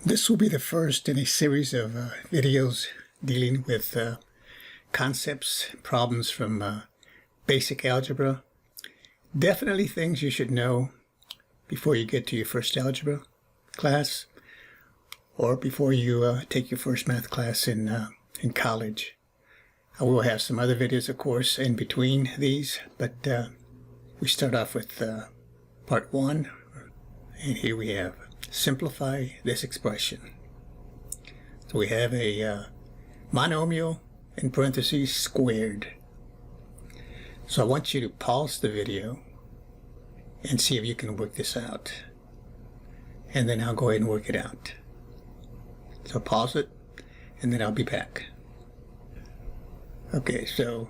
This will be the first in a series of videos dealing with concepts, problems from basic algebra. Definitely things you should know before you get to your first algebra class or before you take your first math class in college. I will have some other videos, of course, in between these, but we start off with part 1, and here we have simplify this expression. So we have a monomial in parentheses squared. So I want you to pause the video and see if you can work this out. And then I'll go ahead and work it out. So pause it and then I'll be back. Okay, so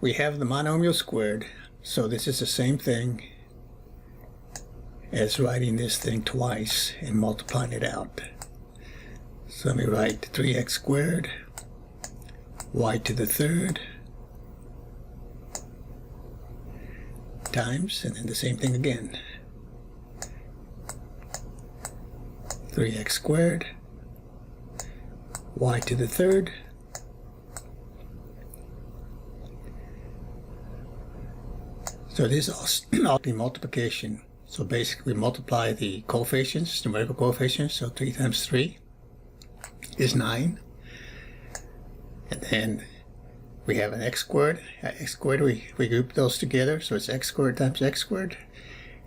we have the monomial squared. So this is the same thing as writing this thing twice and multiplying it out. So let me write 3x squared y to the third times, and then the same thing again. 3x squared y to the third so this all be multiplication. So basically we multiply the coefficients, numerical coefficients. So 3 times 3 is 9. And then we have an x squared. X squared, we group those together. So it's x squared times x squared.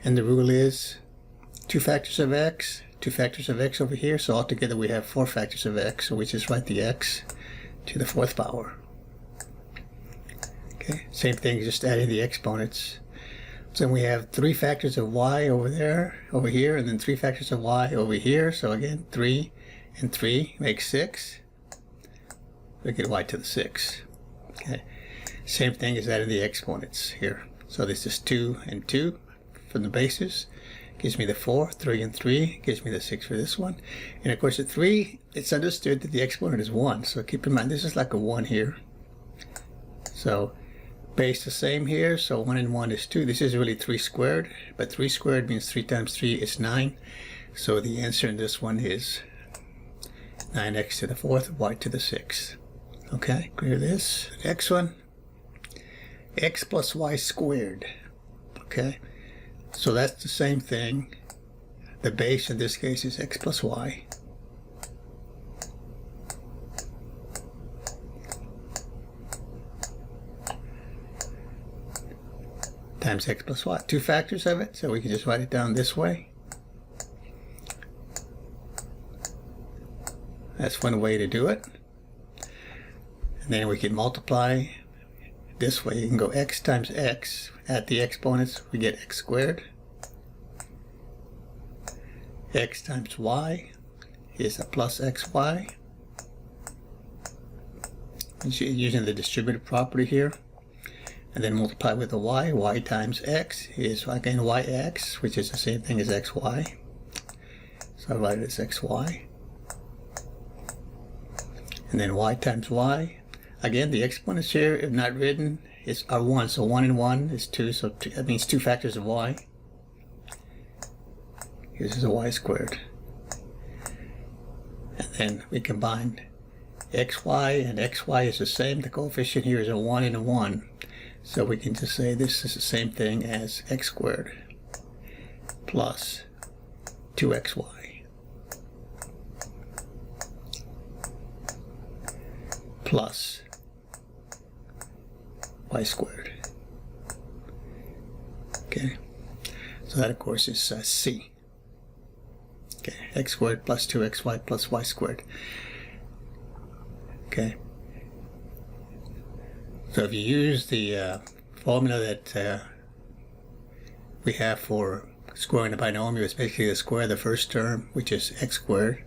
And the rule is 2 factors of x, 2 factors of x over here. So altogether we have 4 factors of x. So we just write the x to the 4th power. Okay, same thing, just adding the exponents. So then we have 3 factors of y over here, and then 3 factors of y over here. So again, 3 and 3 makes 6. We get y to the 6. Okay. Same thing as adding the exponents here. So this is 2 and 2 from the bases. Gives me the 4, 3 and 3. Gives me the 6 for this one. And of course at 3, it's understood that the exponent is 1. So keep in mind, this is like a 1 here. So base the same here, so 1 and 1 is 2. This is really 3 squared, but 3 squared means 3 times 3 is 9. So the answer in this one is 9x to the 4th, y to the 6th. Okay, clear this. The next one, x plus y squared. Okay, so that's the same thing. The base in this case is x plus y. Times x plus y. 2 factors of it, so we can just write it down this way. That's one way to do it. And then we can multiply this way. You can go x times x. Add the exponents, we get x squared. X times y is a plus xy. Using the distributive property here. And then multiply with the y. Y times x is again yx, which is the same thing as xy. So I write it as xy. And then y times y. Again, the exponents here, if not written, are 1. So 1 and 1 is 2. So that means 2 factors of y. This is a y squared. And then we combine xy and xy is the same. The coefficient here is a 1 and a 1. So we can just say this is the same thing as x squared plus 2xy plus y squared. Okay, so that of course is C. Okay, x squared plus 2xy plus y squared. Okay. So if you use the formula that we have for squaring a binomial, it's basically the square of the first term, which is x squared,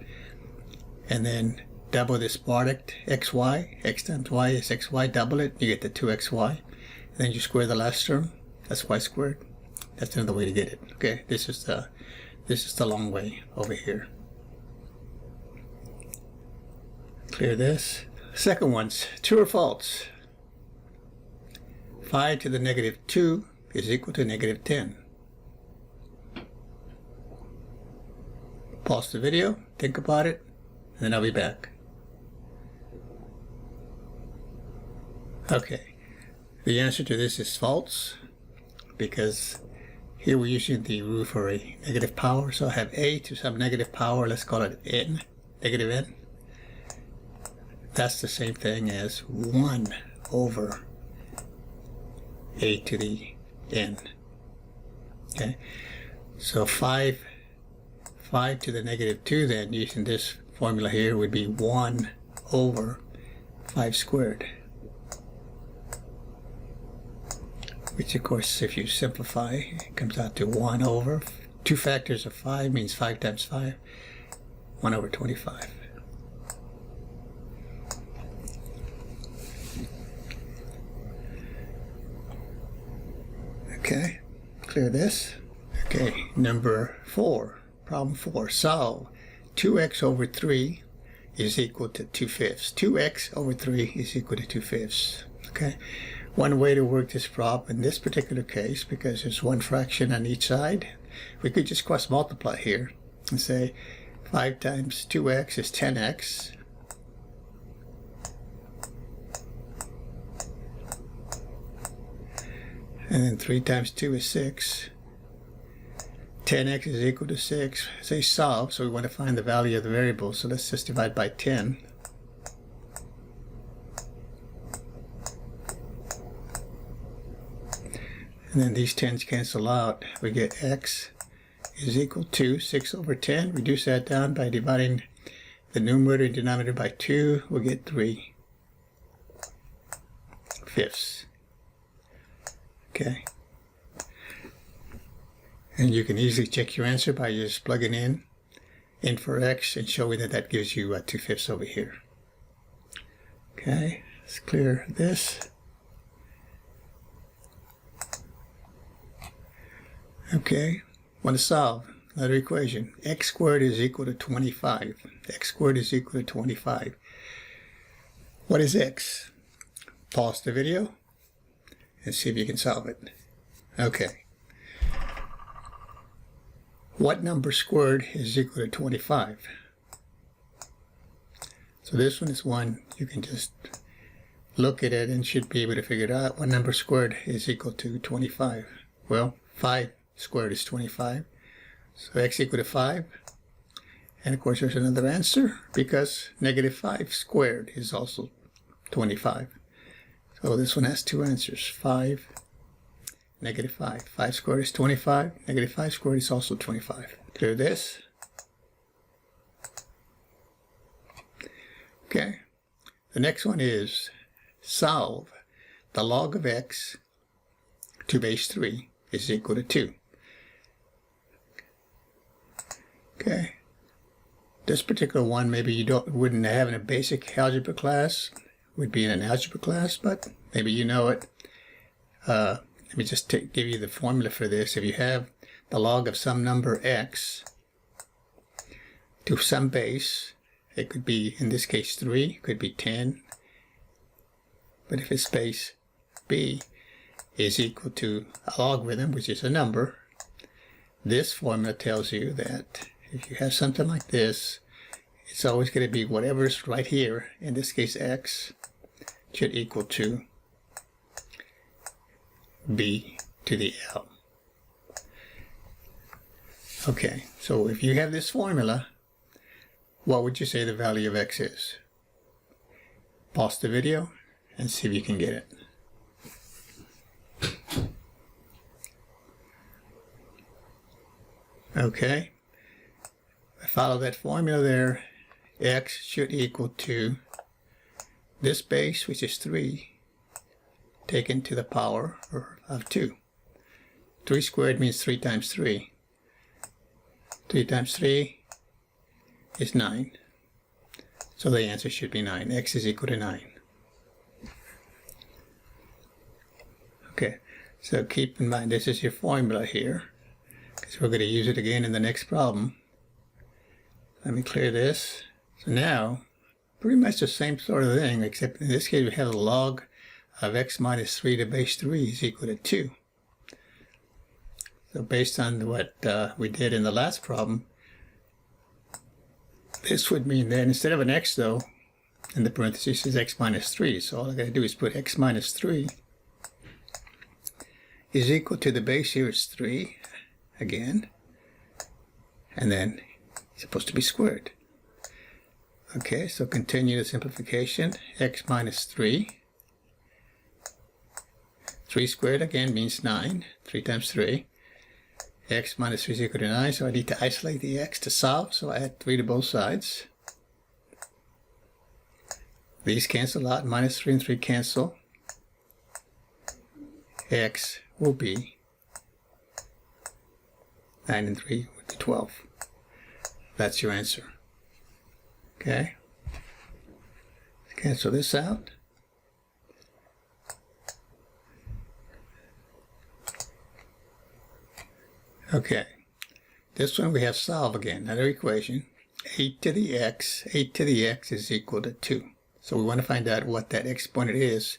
and then double this product, xy, x times y is xy, double it, you get the 2xy, and then you square the last term, that's y squared. That's another way to get it. Okay, this is the long way over here. Clear this. Second one's true or false. 5 to the negative 2 is equal to negative 10. Pause the video, think about it, and then I'll be back. Okay, the answer to this is false, because here we're using the rule for a negative power, so I have a to some negative power, let's call it n, negative n. That's the same thing as 1 over a to the n. Okay, so 5 to the negative 2 then, using this formula here, would be 1 over 5 squared. Which of course, if you simplify, it comes out to 1 over 2 factors of 5 means 5 times 5, 1 over 25. Okay, clear this. Okay, number 4, problem 4. Solve 2x over 3 is equal to 2/5. 2x over 3 is equal to 2/5. Okay, one way to work this problem in this particular case, because there's one fraction on each side, we could just cross multiply here and say 5 times 2x is 10x. And then 3 times 2 is 6. 10x is equal to 6. Say solve, so we want to find the value of the variable. So let's just divide by 10. And then these 10s cancel out. We get x is equal to 6 over 10. Reduce that down by dividing the numerator and denominator by 2. We'll get 3/5. Okay. And you can easily check your answer by just plugging in for x and showing that that gives you 2/5 over here. Okay, let's clear this. Okay, want to solve another equation. X squared is equal to 25. X squared is equal to 25. What is x? Pause the video and see if you can solve it. Okay. What number squared is equal to 25? So this one is one you can just look at it and should be able to figure it out. What number squared is equal to 25? Well, 5 squared is 25. So x equal to 5. And of course there's another answer, because negative 5 squared is also 25. So this one has two answers, 5, negative 5. 5 squared is 25, negative 5 squared is also 25. Clear this? Okay, the next one is solve the log of x to base 3 is equal to 2. Okay, this particular one maybe you wouldn't have in a basic algebra class, would be in an algebra class, but maybe you know it. Let me just give you the formula for this. If you have the log of some number x to some base, it could be, in this case 3, it could be 10, but if its base b is equal to a logarithm, which is a number, this formula tells you that if you have something like this, it's always going to be whatever's right here, in this case x, should equal to b to the L. Okay, so if you have this formula, what would you say the value of x is? Pause the video and see if you can get it. Okay, I follow that formula there. X should equal to this base, which is 3, taken to the power of 2. 3 squared means 3 times 3. 3 times 3 is 9. So the answer should be 9. X is equal to 9. Okay, so keep in mind this is your formula here, because we're going to use it again in the next problem. Let me clear this. So now, pretty much the same sort of thing, except in this case we have the log of x minus 3 to base 3 is equal to 2. So based on what we did in the last problem, this would mean that instead of an x, though, in the parentheses is x minus 3. So all I got to do is put x minus 3 is equal to the base here is 3 again, and then it's supposed to be squared. Okay, so continue the simplification. X minus 3. 3 squared again means 9. 3 times 3. X minus 3 is equal to 9, so I need to isolate the x to solve, so I add 3 to both sides. These cancel out, minus 3 and 3 cancel. X will be 9 and 3 would be 12. That's your answer. Okay? Cancel this out. Okay, this one we have solve again, another equation. 8 to the x is equal to 2. So we want to find out what that exponent is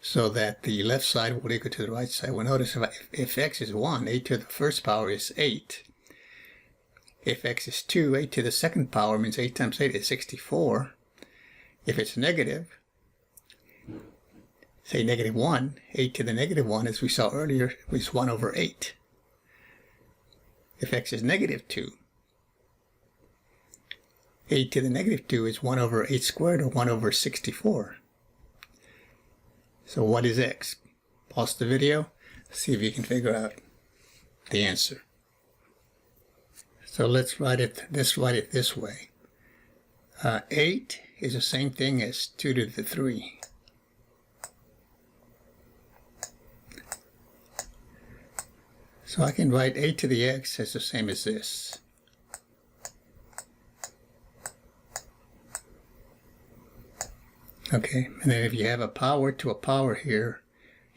so that the left side will equal to the right side. Well, notice if x is 1, 8 to the first power is 8. If x is 2, 8 to the second power means 8 times 8 is 64. If it's negative, say negative 1, 8 to the negative 1, as we saw earlier, is 1 over 8. If x is negative 2, 8 to the negative 2 is 1 over 8 squared, or 1 over 64. So what is x? Pause the video, see if you can figure out the answer. So let's write it this way. 8 is the same thing as 2 to the 3. So I can write 8 to the x as the same as this. Okay, and then if you have a power to a power here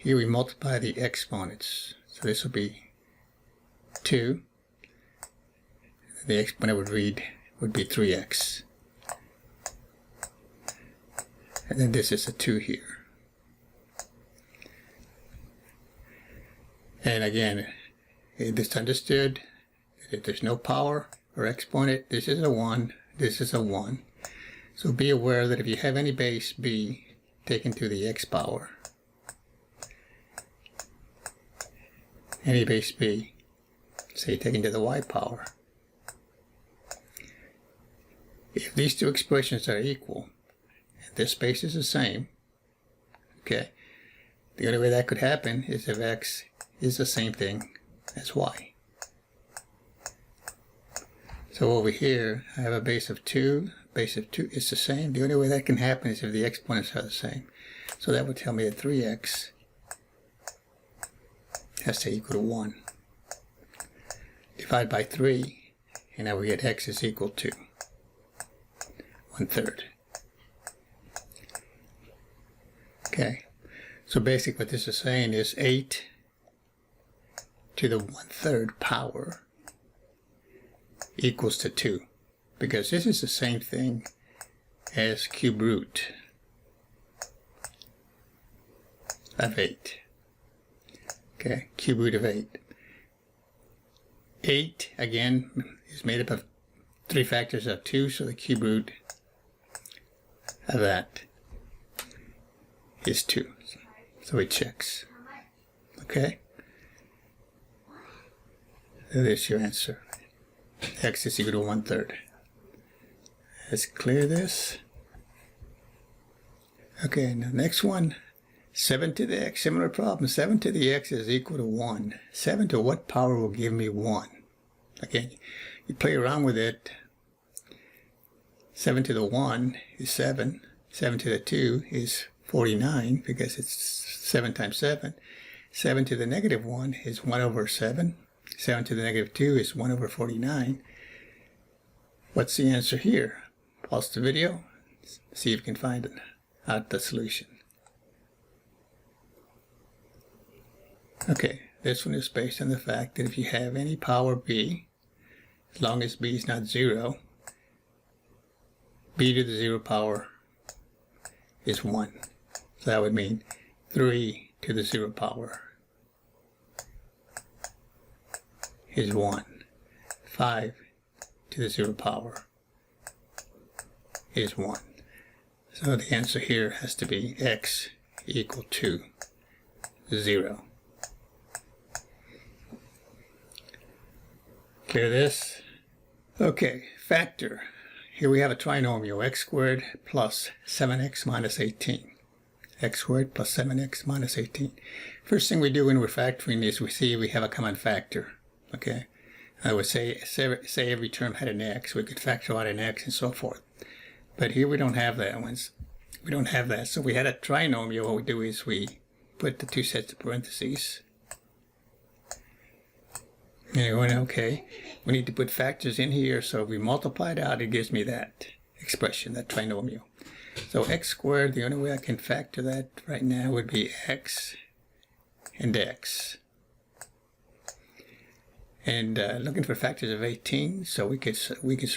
we multiply the exponents. So this will be 2. The exponent would be 3x. And then this is a 2 here. And again, it's understood that if there's no power or exponent, this is a 1, this is a 1. So be aware that if you have any base b taken to the x power, any base b, say taken to the y power, if these two expressions are equal, and this base is the same, okay, the only way that could happen is if x is the same thing as y. So over here, I have a base of 2. Base of 2 is the same. The only way that can happen is if the exponents are the same. So that would tell me that 3x has to equal to 1. Divide by 3, and now we get x is equal to 1/3. Okay, so basically what this is saying is 8 to the 1/3 power equals to 2, because this is the same thing as cube root of 8. Okay, cube root of 8. 8, again, is made up of 3 factors of 2, so the cube root of that is 2. So it checks. Okay? So there's your answer. X is equal to 1/3. Let's clear this. Okay, now next one. 7 to the x, similar problem. 7 to the x is equal to 1. 7 to what power will give me 1? Again, you play around with it. 7 to the 1 is 7. 7 to the 2 is 49, because it's 7 times 7. 7 to the negative 1 is 1 over 7. 7 to the negative 2 is 1 over 49. What's the answer here? Pause the video, see if you can find out the solution. Okay, this one is based on the fact that if you have any power b, as long as b is not 0, b to the 0 power is 1. So that would mean 3 to the 0 power is 1. 5 to the 0 power is 1. So the answer here has to be x equal to 0. Clear this? Okay, factor. Here we have a trinomial, x squared plus 7x minus 18. X squared plus 7x minus 18. First thing we do when we're factoring is we see we have a common factor. Okay, I would say every term had an x. We could factor out an x and so forth. But here we don't have that. We don't have that. So we had a trinomial. What we do is we put the two sets of parentheses. And okay, we need to put factors in here, so if we multiply it out, it gives me that expression, that trinomial. So x squared, the only way I can factor that right now would be x and x. And looking for factors of 18, so we could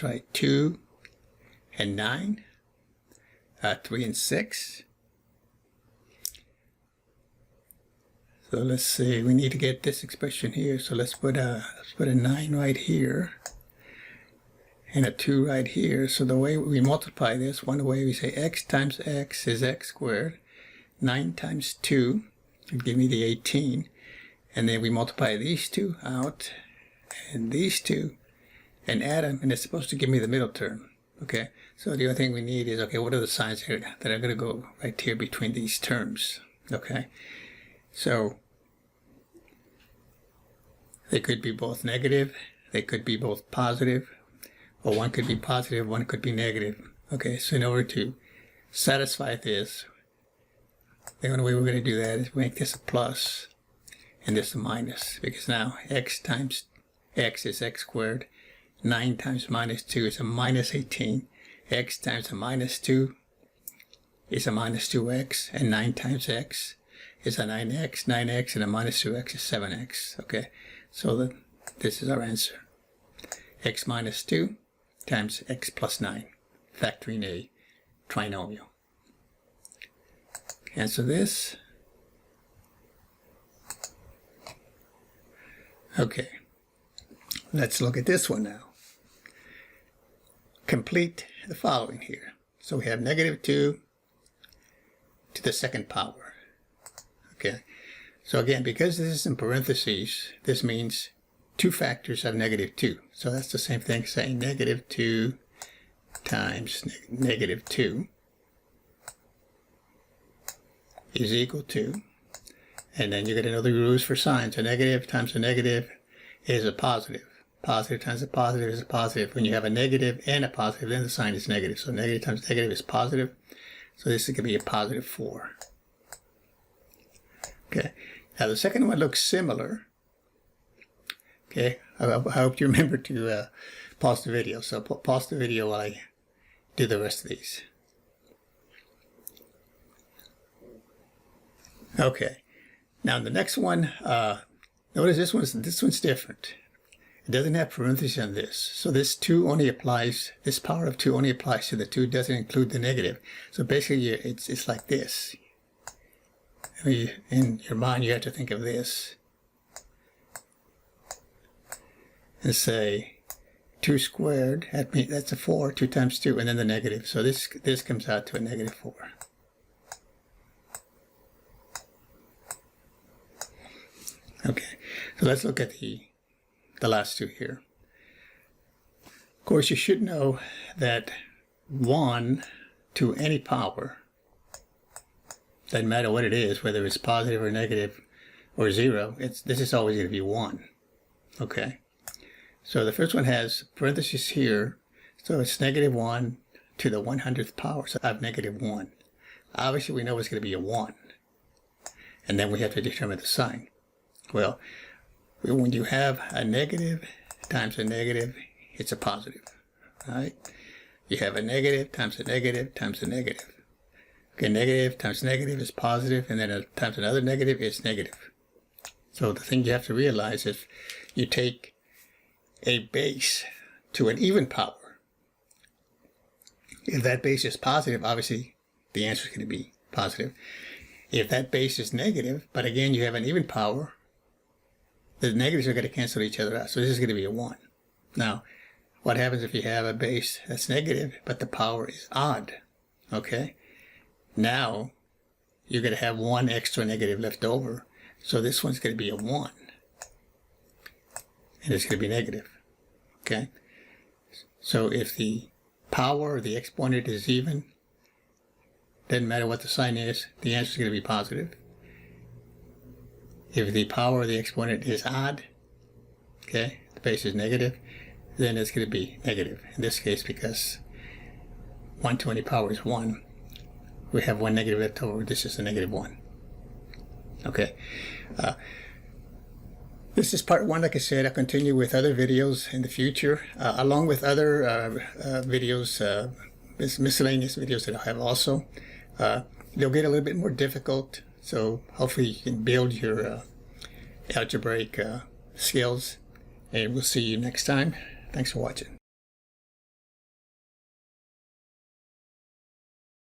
write 2 and 9, 3 and 6. So let's see, we need to get this expression here. So let's put a 9 right here and a 2 right here. So the way we multiply this, one way we say x times x is x squared. 9 times 2 would give me the 18. And then we multiply these two out and these two and add them, and it's supposed to give me the middle term. Okay, so the other thing we need is, okay, what are the signs here that are going to go right here between these terms? Okay, so they could be both negative, they could be both positive, or one could be positive, one could be negative. Okay, so in order to satisfy this, the only way we're going to do that is make this a plus and this a minus, because now x times x is x squared, 9 times minus 2 is a minus 18, x times a minus 2 is a minus 2x, and 9 times x is a 9x, 9x, and a minus 2x is 7x. Okay, so this is our answer. X minus 2 times x plus 9, factoring a trinomial. Answer this. Okay, let's look at this one now. Complete the following here. So we have negative 2 to the second power. Okay, so again, because this is in parentheses, this means two factors of negative 2. So that's the same thing saying negative 2 times negative 2 is equal to, and then you get another rules for signs. A negative times a negative is a positive. Positive times a positive is a positive. When you have a negative and a positive, then the sign is negative. So negative times negative is positive. So this is going to be a positive 4. Okay. Now the second one looks similar. Okay. I hope you remember to pause the video. So pause the video while I do the rest of these. Okay. Now the next one, notice this one's different. It doesn't have parentheses on this. So this 2 only applies, this power of 2 only applies to the 2, doesn't include the negative. So basically it's like this. I mean, in your mind you have to think of this. And say 2 squared, that's a 4, 2 times 2, and then the negative. So this comes out to a negative 4. Okay, so let's look at the last two here. Of course, you should know that 1 to any power, doesn't matter what it is, whether it's positive or negative or 0, this is always going to be 1. Okay, so the first one has parentheses here, so it's negative 1 to the 100th power, so I have negative 1. Obviously, we know it's going to be a 1, and then we have to determine the sign. Well, when you have a negative times a negative, it's a positive, right? You have a negative times a negative times a negative. Okay, negative times negative is positive, and then times another negative is negative. So the thing you have to realize is you take a base to an even power. If that base is positive, obviously the answer is going to be positive. If that base is negative, but again you have an even power, the negatives are going to cancel each other out. So this is going to be a 1. Now, what happens if you have a base that's negative, but the power is odd? Okay, now you're going to have one extra negative left over. So this one's going to be a 1. And it's going to be negative. Okay, so if the power or the exponent is even, doesn't matter what the sign is, the answer is going to be positive. If the power of the exponent is odd, okay, the base is negative, then it's going to be negative. In this case, because 120 power is 1, we have one negative left over. This is a negative 1. Okay. This is part 1. Like I said, I'll continue with other videos in the future, along with other videos, miscellaneous videos that I have also. They'll get a little bit more difficult, so hopefully you can build your algebraic skills, and we'll see you next time. Thanks for watching.